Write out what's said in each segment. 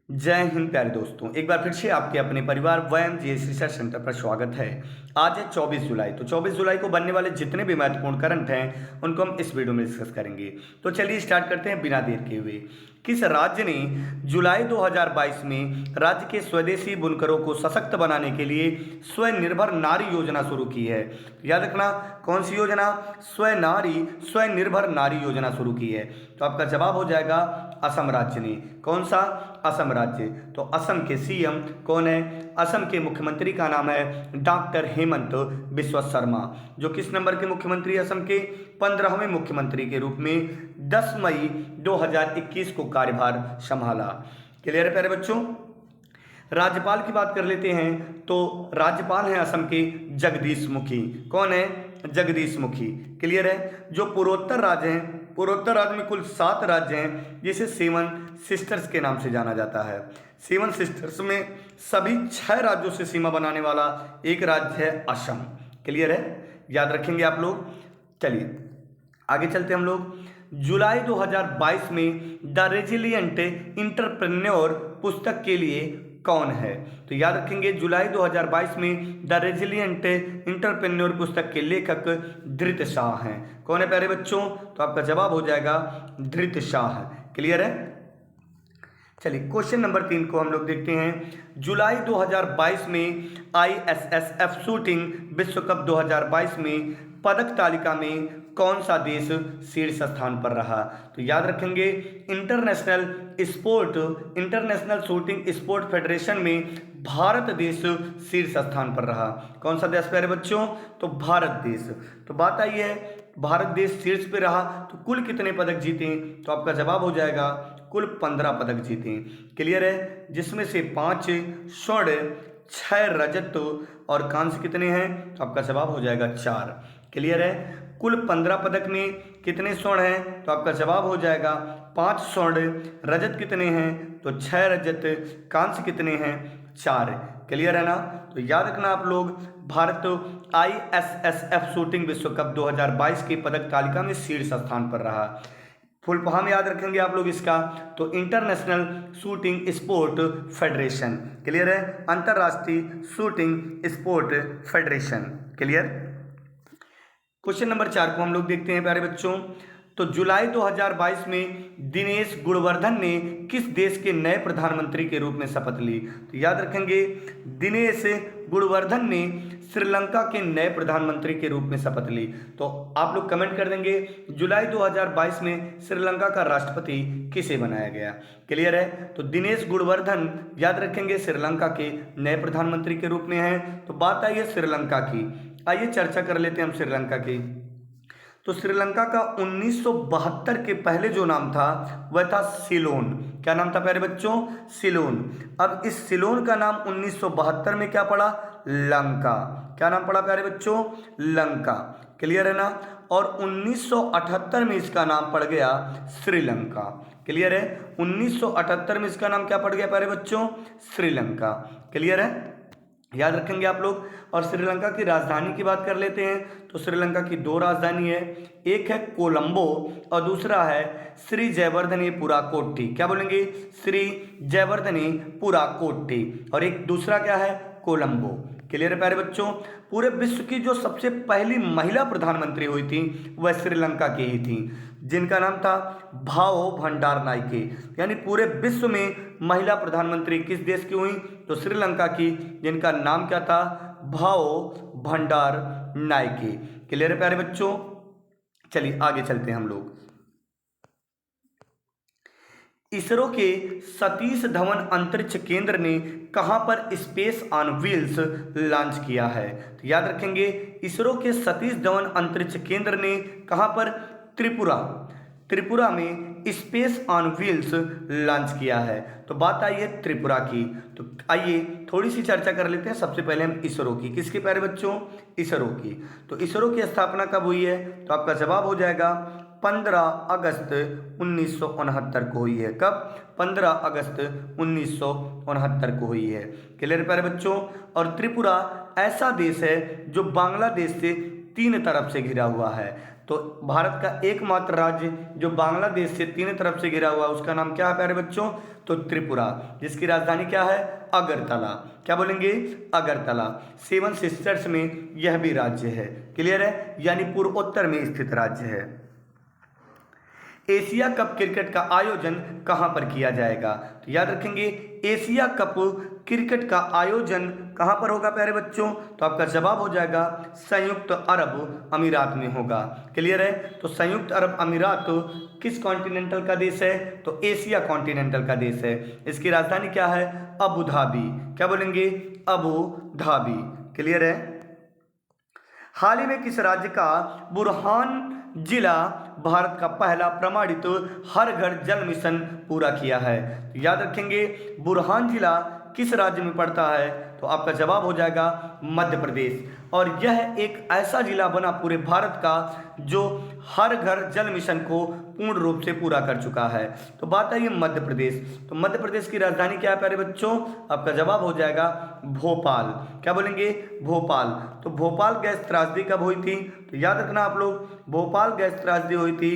जय हिंद प्यारे दोस्तों, एक बार फिर से आपके अपने परिवार YMGS रिसर्च सेंटर पर स्वागत है। आज है 24 जुलाई। तो 24 जुलाई को बनने वाले जितने भी महत्वपूर्ण करंट हैं उनको हम इस वीडियो में डिस्कस करेंगे। तो चलिए स्टार्ट करते हैं बिना देर के हुए। किस राज्य ने जुलाई 2022 में राज्य के स्वदेशी बुनकरों को सशक्त बनाने के लिए स्वनिर्भर नारी योजना शुरू की है? याद रखना, कौन सी योजना? स्वनिर्भर नारी योजना शुरू की है। तो आपका जवाब हो जाएगा असम राज्य ने। कौन सा? असम राज्य। तो असम के सीएम कौन है? असम के मुख्यमंत्री का नाम है डॉक्टर हेमंत बिस्वा शर्मा, जो किस नंबर के मुख्यमंत्री? असम के 15वें मुख्यमंत्री के रूप में 10 मई 2021 को कार्यभार संभाला। क्लियर है प्यारे बच्चों? राज्यपाल की बात कर लेते हैं। तो राज्यपाल हैं असम के जगदीश मुखी। कौन है? जगदीश मुखी। क्लियर है? जो पूर्वोत्तर राज्य हैं, पूर्वोत्तर राज्य में कुल 7 राज्य हैं जिसे 7 सिस्टर्स के नाम से जाना जाता है। 7 सिस्टर्स में सभी 6 राज्यों से सीमा बनाने वाला एक राज्य है असम। क्लियर है? याद रखेंगे आप लोग। चलिए आगे चलते हम लोग। जुलाई 2022 में द रेजिलियंट इंटरप्रेन्योर पुस्तक के लिए कौन है? तो याद रखेंगे, जुलाई 2022 में द रेजिलियंट इंटरप्रेन्योर पुस्तक के लेखक धृत शाह हैं। कौन है प्यारे बच्चों? तो आपका जवाब हो जाएगा धृत शाह। क्लियर है? चलिए क्वेश्चन नंबर 3 को हम लोग देखते हैं। जुलाई 2022 में ISSF शूटिंग विश्व कप 2022 में पदक तालिका में कौन सा देश शीर्ष स्थान पर रहा? तो याद रखेंगे, इंटरनेशनल शूटिंग स्पोर्ट फेडरेशन में भारत देश शीर्ष स्थान पर रहा। कौन सा देश प्यारे बच्चों? तो भारत देश। तो बात आई है, भारत देश शीर्ष पे रहा तो कुल कितने पदक जीते? तो आपका जवाब हो जाएगा कुल 15 पदक जीते। क्लियर है? जिसमें से 5 स्वर्ण, 6 रजत और कांस्य कितने हैं? तो आपका जवाब हो जाएगा 4। क्लियर है? कुल 15 पदक में कितने स्वर्ण हैं? तो आपका जवाब हो जाएगा 5 स्वर्ण। रजत कितने हैं? तो 6 रजत। कांस्य कितने हैं? 4। क्लियर है ना? तो याद रखना आप लोग, भारत ISSF शूटिंग विश्व कप 2022 की पदक तालिका में शीर्ष स्थान पर रहा। फुल फॉर्म याद रखेंगे आप लोग इसका, तो international shooting sport federation. Clear है? अंतरराष्ट्रीय shooting sport federation. Clear? Question number 4 को हम लोग देखते हैं प्यारे बच्चों। तो जुलाई 2022 में दिनेश गुणवर्धन ने किस देश के नए प्रधानमंत्री के रूप में शपथ ली? तो याद रखेंगे, दिनेश गुणवर्धन ने श्रीलंका के नए प्रधानमंत्री के रूप में शपथ ली। तो आप लोग कमेंट कर देंगे जुलाई 2022 में श्रीलंका का राष्ट्रपति किसे बनाया गया? क्लियर है? तो दिनेश गुणवर्धन याद रखेंगे श्रीलंका के नए प्रधानमंत्री के रूप में हैं। तो बात आई है श्रीलंका की, आइए चर्चा कर लेते हैं हम श्रीलंका की। तो श्रीलंका का 1972 के पहले जो नाम था वह था सिलोन। क्या नाम था प्यारे बच्चों? सिलोन। अब इस सिलोन का नाम 1972 में क्या पड़ा? लंका। क्या नाम पड़ा प्यारे बच्चों? लंका। क्लियर है ना? और 1978 में इसका नाम पड़ गया श्रीलंका। क्लियर है? 1978 में इसका नाम क्या पड़ गया प्यारे बच्चों? श्रीलंका। क्लियर है? याद रखेंगे आप लोग। और श्रीलंका की राजधानी की बात कर लेते हैं। तो श्रीलंका की 2 राजधानी है, एक है कोलंबो और दूसरा है श्री जयवर्धनेपुरा कोट्टी। क्या बोलेंगे? श्री जयवर्धनेपुरा कोट्टी। और एक दूसरा क्या है? कोलंबो। क्लियर है प्यारे बच्चों? पूरे विश्व की जो सबसे पहली महिला प्रधानमंत्री हुई थी वह श्रीलंका की ही थी, जिनका नाम था भाओ भंडारनाइके। यानी पूरे विश्व में महिला प्रधानमंत्री किस देश की हुई? तो श्रीलंका की, जिनका नाम क्या था? भाओ भंडारनाइके। क्लियर है प्यारे बच्चों? चलिए आगे चलते हैं हम लोग। इसरो के सतीश धवन अंतरिक्ष केंद्र ने कहां पर स्पेस ऑन व्हील्स लॉन्च किया है? तो याद रखेंगे, इसरो के सतीश धवन अंतरिक्ष केंद्र ने कहां पर? त्रिपुरा में स्पेस ऑन व्हील्स लॉन्च किया है। तो बात आई है त्रिपुरा की। तो आइए थोड़ी सी चर्चा कर लेते हैं। सबसे पहले हम इसरो की। किसके प्यारे बच्चों? इसरो की। तो इसरो की स्थापना कब हुई है? तो आपका जवाब हो जाएगा 15 अगस्त 1969 को हुई है। कब? 15 अगस्त 1969 को हुई है। क्लियर प्यारे बच्चों? और त्रिपुरा ऐसा देश है जो बांग्लादेश से 3 तरफ से घिरा हुआ है। तो भारत का एकमात्र राज्य जो बांग्लादेश से तीनों तरफ से घिरा हुआ है उसका नाम क्या है प्यारे बच्चों? तो त्रिपुरा, जिसकी राजधानी क्या है? अगरतला। क्या बोलेंगे? अगरतला। सेवन सिस्टर्स में यह भी राज्य है। क्लियर है? यानी पूर्वोत्तर में स्थित राज्य है। एशिया कप क्रिकेट का आयोजन कहां पर किया जाएगा? तो याद रखेंगे एशिया कप क्रिकेट का आयोजन कहां पर होगा प्यारे बच्चों? तो आपका जवाब हो जाएगा संयुक्त अरब अमीरात में होगा। क्लियर है? तो संयुक्त अरब अमीरात किस कॉन्टिनेंटल का देश है? तो एशिया कॉन्टिनेंटल का देश है। इसकी राजधानी क्या है? Abu Dhabi. क्या बोलेंगे? Abu Dhabi. क्लियर है? हाल ही में किस राज्य का बुरहान जिला भारत का पहला प्रमाणित हर घर जल मिशन पूरा किया है? याद रखेंगे बुरहान जिला किस राज्य में पड़ता है? तो आपका जवाब हो जाएगा मध्य प्रदेश। और यह एक ऐसा जिला बना पूरे भारत का जो हर घर जल मिशन को पूर्ण रूप से पूरा कर चुका है। तो बात है ये मध्य प्रदेश। तो मध्य प्रदेश की राजधानी क्या है प्यारे बच्चों? आपका जवाब हो जाएगा भोपाल। क्या बोलेंगे? भोपाल। तो भोपाल गैस त्रासदी कब हुई थी? तो याद रखना आप लोग, भोपाल गैस त्रासदी हुई थी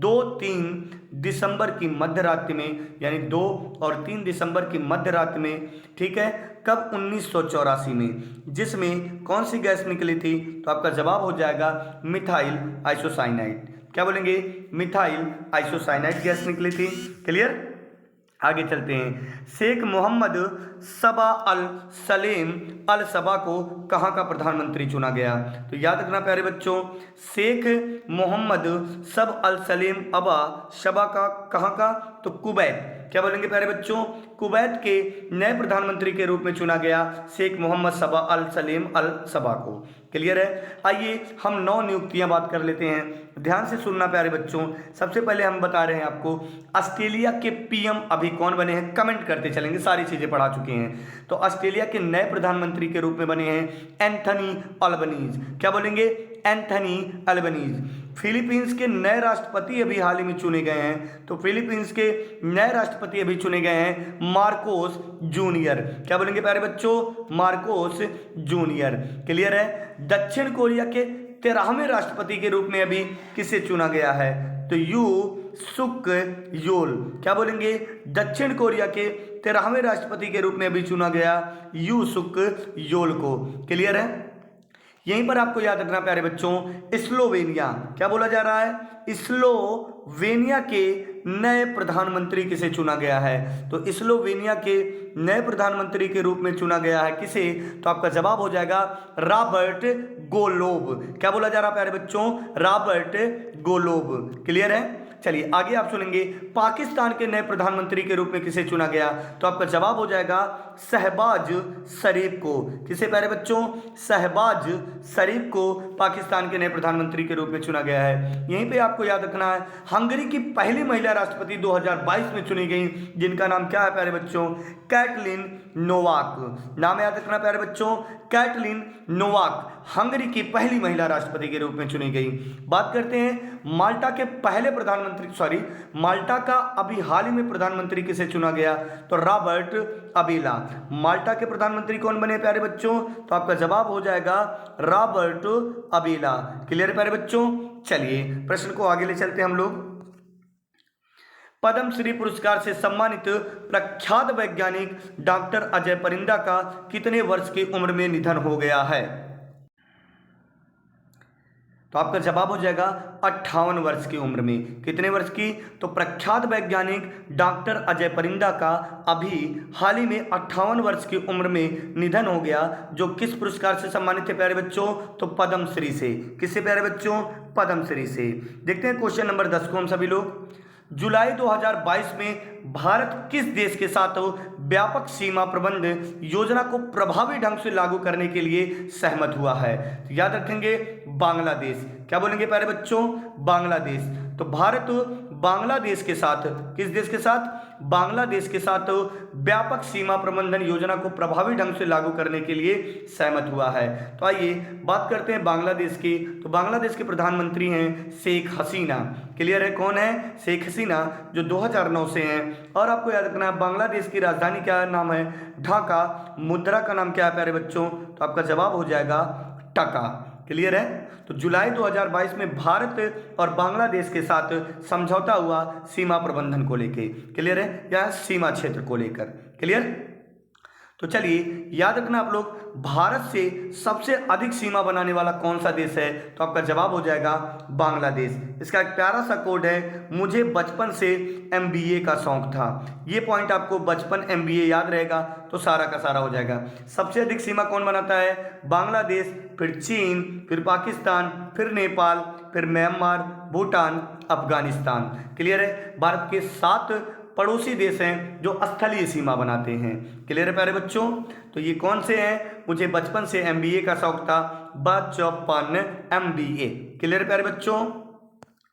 2-3 दिसंबर की मध्य रात्रि में, यानी 2 और 3 दिसंबर की मध्य रात्रि में। ठीक है? कब? 1984 में। जिसमें कौन सी गैस निकली थी? तो आपका जवाब हो जाएगा मिथाइल आइसोसाइनाइड। क्या बोलेंगे? मिथाइल आइसोसाइनाइड गैस निकली थी। क्लियर? आगे चलते हैं। शेख मोहम्मद सबा अल सलेम अल सबा को कहाँ का प्रधानमंत्री चुना गया? तो याद रखना प्यारे बच्चों, शेख मोहम्मद सब अल सलेम अबा शबा का कहाँ का? तो कुवैत। क्या बोलेंगे प्यारे बच्चों? कुवैत के नए प्रधानमंत्री के रूप में चुना गया शेख मोहम्मद सबा अल सलेम अल सबा को। क्लियर है? आइए हम 9 नियुक्तियां बात कर लेते हैं। ध्यान से सुनना प्यारे बच्चों। सबसे पहले हम बता रहे हैं आपको ऑस्ट्रेलिया के पीएम अभी कौन बने हैं, कमेंट करते चलेंगे, सारी चीजें पढ़ा चुके हैं। तो ऑस्ट्रेलिया के नए प्रधानमंत्री के रूप में बने हैं एंथनी अल्बनीज। क्या बोलेंगे? Anthony Albanese. फिलीपींस के नए राष्ट्रपति अभी हाल ही में चुने गए हैं। तो फिलीपींस के नए राष्ट्रपति अभी चुने गए हैं मार्कोस जूनियर। क्या बोलेंगे प्यारे बच्चों? Marcos junior. क्लियर है? दक्षिण कोरिया के 13वें राष्ट्रपति के रूप में अभी किसे चुना गया है? तो यू सुक योल। क्या बोलेंगे? दक्षिण कोरिया के 13वें राष्ट्रपति के रूप में अभी चुना गया यू सुक योल को। क्लियर है? यहीं पर आपको याद रखना प्यारे बच्चों, स्लोवेनिया। क्या बोला जा रहा है? स्लोवेनिया के नए प्रधानमंत्री किसे चुना गया है? तो स्लोवेनिया के नए प्रधानमंत्री के रूप में चुना गया है किसे? तो आपका जवाब हो जाएगा रॉबर्ट गोलोब। क्या बोला जा रहा है प्यारे बच्चों? Robert Globe. क्लियर है? चलिए आगे आप सुनेंगे पाकिस्तान के नए प्रधानमंत्री के रूप में किसे चुना गया? तो आपका जवाब हो जाएगा शहबाज शरीफ को। किसे प्यारे बच्चों? शहबाज शरीफ को पाकिस्तान के नए प्रधानमंत्री के रूप में चुना गया है। यहीं पे आपको याद रखना है हंगरी की पहली महिला राष्ट्रपति 2022 में चुनी गई, जिनका नाम क्या है प्यारे बच्चों? Katalin Novak. नाम याद रखना प्यारे बच्चों, कैटलिन नोवाक हंगरी की पहली महिला राष्ट्रपति के रूप में चुनी गई। बात करते हैं माल्टा के पहले माल्टा का अभी हाल ही में प्रधानमंत्री किसे चुना गया? तो रॉबर्ट अबेला। माल्टा के प्रधानमंत्री कौन बने प्यारे बच्चों? तो आपका जवाब हो जाएगा रॉबर्ट अबेला। क्लियर प्यारे बच्चों? चलिए प्रश्न को आगे ले चलते हैं हम लोग। पद्मश्री पुरस्कार से सम्मानित प्रख्यात वैज्ञानिक डॉक्टर अजय परिंदा का कितने वर्ष की उम्र में निधन हो गया है? तो आपका जवाब हो जाएगा 58 वर्ष की उम्र में। कितने वर्ष की? तो प्रख्यात वैज्ञानिक डॉक्टर अजय परिंदा का अभी हाल ही में 58 वर्ष की उम्र में निधन हो गया। जो किस पुरस्कार से सम्मानित थे प्यारे बच्चों? तो पद्मश्री से। किससे प्यारे बच्चों? पद्मश्री से। देखते हैं क्वेश्चन नंबर 10 को हम सभी लोग। जुलाई 2022 में भारत किस देश के साथ व्यापक सीमा प्रबंध योजना को प्रभावी ढंग से लागू करने के लिए सहमत हुआ है? तो याद रखेंगे बांग्लादेश। क्या बोलेंगे प्यारे बच्चों? बांग्लादेश। तो भारत बांग्लादेश के साथ, किस देश के साथ? बांग्लादेश के साथ व्यापक सीमा प्रबंधन योजना को प्रभावी ढंग से लागू करने के लिए सहमत हुआ है। तो आइए बात करते हैं बांग्लादेश की। तो बांग्लादेश के प्रधानमंत्री हैं शेख हसीना। क्लियर है? कौन है? शेख हसीना, जो 2009 से हैं। और आपको याद रखना है बांग्लादेश की राजधानी क्या नाम है? ढाका। मुद्रा का नाम क्या है प्यारे बच्चों? तो आपका जवाब हो जाएगा टका। क्लियर है। तो जुलाई 2022 में भारत और बांग्लादेश के साथ समझौता हुआ सीमा प्रबंधन को लेके, क्लियर है, या सीमा क्षेत्र को लेकर, क्लियर। तो चलिए याद रखना आप लोग, भारत से सबसे अधिक सीमा बनाने वाला कौन सा देश है, तो आपका जवाब हो जाएगा बांग्लादेश। इसका एक प्यारा सा कोड है, मुझे बचपन से एमबीए का शौक था। ये पॉइंट आपको बचपन एमबीए याद रहेगा तो सारा का सारा हो जाएगा। सबसे अधिक सीमा कौन बनाता है, बांग्लादेश, फिर चीन, फिर पाकिस्तान, फिर नेपाल, फिर म्यांमार, भूटान, अफगानिस्तान, क्लियर है। भारत के 7 पड़ोसी देश हैं जो स्थलीय सीमा बनाते हैं, क्लियर है प्यारे बच्चों। तो ये कौन से हैं, मुझे बचपन से एमबीए का शौक था, बचपन एमबीए, क्लियर है प्यारे बच्चों।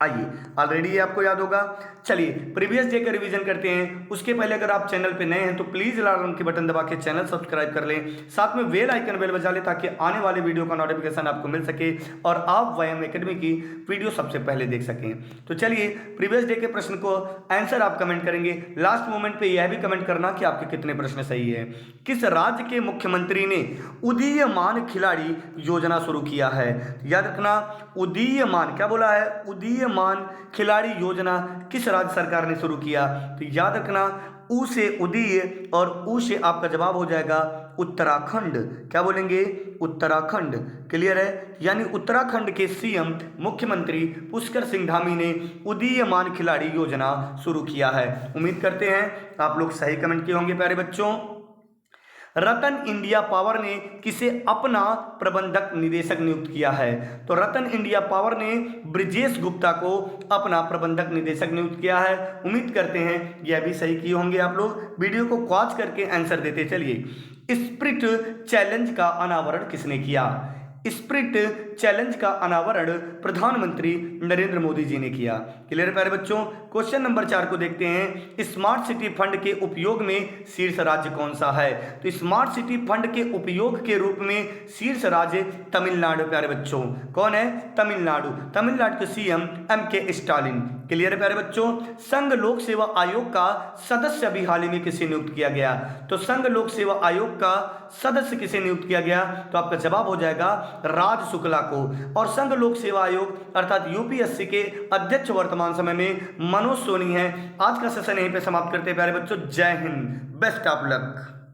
आइए, ऑलरेडी ये आपको याद होगा। चलिए प्रीवियस डे का रिवीजन करते हैं। उसके पहले अगर आप चैनल पे नए हैं तो प्लीज लाल रंग के बटन दबा के चैनल सब्सक्राइब कर लें, साथ में बेल आइकन बेल बजा लें ताकि आने वाले वीडियो का नोटिफिकेशन आपको मिल सके और आप व्यायाम एकेडमी की वीडियो सबसे पहले देख सकें। तो चलिए प्रीवियस डे के प्रश्न को आंसर आप कमेंट करेंगे, लास्ट मोमेंट पे यह भी कमेंट करना कि आपके कितने प्रश्न सही है। किस राज्य के मुख्यमंत्री ने उदीयमान खिलाड़ी योजना शुरू किया है, याद रखना उदीयमान, क्या बोला है, उदीयमान खिलाड़ी योजना किस राज्य सरकार ने शुरू किया, तो याद रखना ऊ से उदीय और ऊ से आपका जवाब हो जाएगा उत्तराखंड, क्या बोलेंगे, उत्तराखंड, क्लियर है। यानी उत्तराखंड के सीएम मुख्यमंत्री पुष्कर सिंह धामी ने उदीयमान खिलाड़ी योजना शुरू किया है। उम्मीद करते हैं आप लोग सही कमेंट किए होंगे प्यारे बच्चों। रतन इंडिया पावर ने किसे अपना प्रबंधक निदेशक नियुक्त किया है, तो रतन इंडिया पावर ने ब्रिजेश गुप्ता को अपना प्रबंधक निदेशक नियुक्त किया है। उम्मीद करते हैं यह भी सही किए होंगे आप लोग। वीडियो को पॉज करके आंसर देते चलिए। स्प्रिट चैलेंज का अनावरण किसने किया, स्प्रिट चैलेंज का अनावरण प्रधानमंत्री नरेंद्र मोदी जी ने किया, क्लियर प्यारे बच्चों। क्वेश्चन नंबर 4 को देखते हैं। स्मार्ट सिटी फंड के उपयोग में शीर्ष राज्य कौन सा है, तो स्मार्ट सिटी फंड के उपयोग के रूप में शीर्ष राज्य तमिलनाडु प्यारे बच्चों। कौन है, तमिलनाडु। तमिलनाडु के सीएम एमके स्टालिन, क्लियर है प्यारे बच्चों। संघ लोक सेवा आयोग का सदस्य अभी हाल ही में किसे नियुक्त किया गया, तो संघ लोक सेवा आयोग का सदस्य किसे नियुक्त किया गया, तो आपका जवाब हो जाएगा राज शुक्ला को। और संघ लोक सेवा आयोग अर्थात यूपीएससी के अध्यक्ष वर्तमान समय में मनोज सोनी है। आज का सेशन यहीं पे समाप्त करते हैं प्यारे बच्चों। जय हिंद, बेस्ट ऑफ लक।